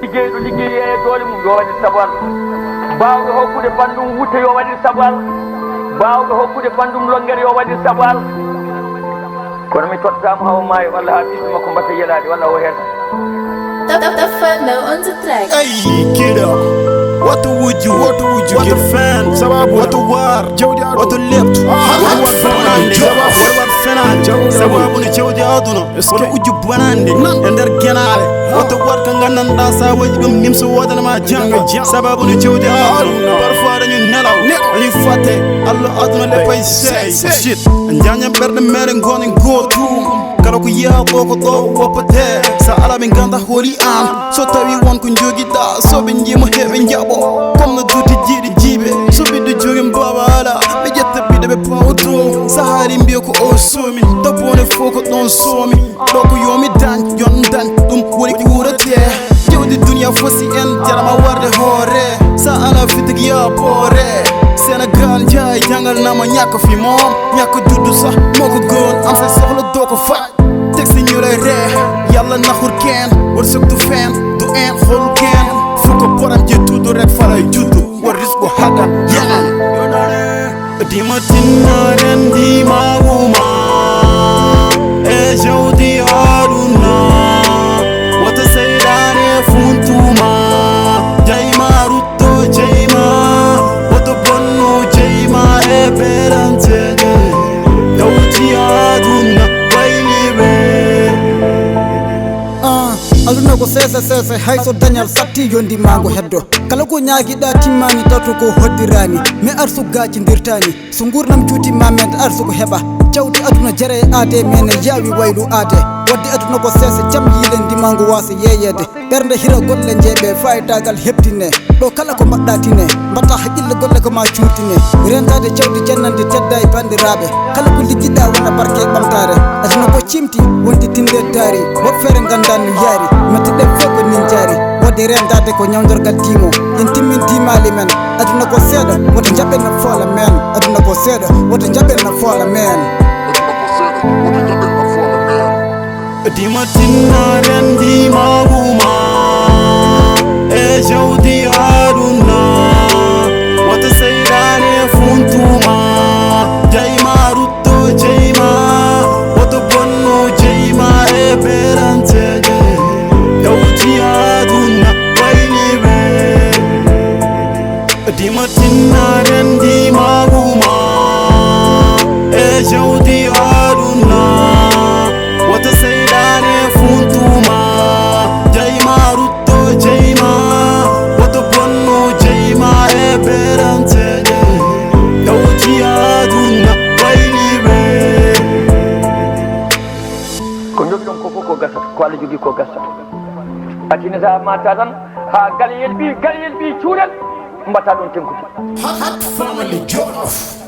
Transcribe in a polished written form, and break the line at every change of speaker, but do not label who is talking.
liggéey du liggéeyee doole mum yo waɗi sabar mbawɗo hokkude bandum wutte yo waɗi sabar mbawɗo hokkude bandum longere yo waɗi sabar kono mi tottama hawo maayo walla ha ɓiɗɗo makko mbatta yeɗade walla o hen
Tafano on the track.
Hey, kiddo. What would you? What the fan? What the war? What the left? What banande? What fanande? Sababu ni chewdi aduna. What would you banande? Ender kenale. What the war kan gananda sa waji dum nimso wodana ma janga. Sababu ni chewdi aduna. Parfois dañu nelaw. Li faté Allah aduna le pay say shit. Njanya berde mere ngoni gotu. Kala ko ya boko do wopate. Sa ala min ganda holi an. So tawi won ko jogida so be njimo hebe njabo. Comme duti jidi jibe so be do jogem baba ala. Be jetta bide be pawto. Sahari mbiyo ko o somi. Topone foko don somi. Doko yomi dan yon dan dum wori ki wurate. Jewdi dunya fosi en jarama warde hore. Sa ala fitig ya pore. Senegal jaay jangal nama ñaka fi mom ñaka juddu sax moko gon am sa soxla doko faj tek ci ñu lay ré yalla naxur ken war suktu fen du en xol ken fuko boram je tuddu rek falay juddu war risku hadan yalan dima tinaren dima wuma e jawdi aruna wata saydane funtuma jayma rutto jayma
aluna ko sese hay so dañal satti yondi mango heddo kala ko ñaagiɗa timmani tawto ko hoddirani mi arsu gaci dirtani so gurnam juuti mamed arsu ko heɓa jawdi aduna jere aade men yaawi waylu aade wadde aduna ko sese jam yilen dimango wasa yeyede ɓernde hira golle jeeɓe fayitagal heɓtine ɗo kala ko mbaɗɗatine mbatta haqqille golle ko ma cuurtine rentade jawdi jannande tedda e bandiraɓe kala ko liggiɗa wona barke ɓamtare aduna ko cimti wondi tinde daari woɓfere gandan no yaari mettiɗe fof ko nin jaari wadde rendade ko ñawdorgal timo en timmin timali men aduna ko seeɗa woto jaɓɓenno foola men aduna ko seeɗa woto jaɓɓenno foola men
dima tinnaren dima wuma e jawdi aduna wata saydane funtuma jayma rutto jayma woto bonno jayma e beranteje jawdi aduna wayliɓe dima tinnaren dima wuma e jawdi aduna wata saydane funtuma jayma rutto jayma woto bonno jayma e beranteje jawdi aduna wayliɓe
ko jogi ɗon ko fof ko gasata ko Allah jogui ko gasata atinata mata tan ha galayel ɓi cuurel mbatta ɗon tenkude
Hot family Jollof.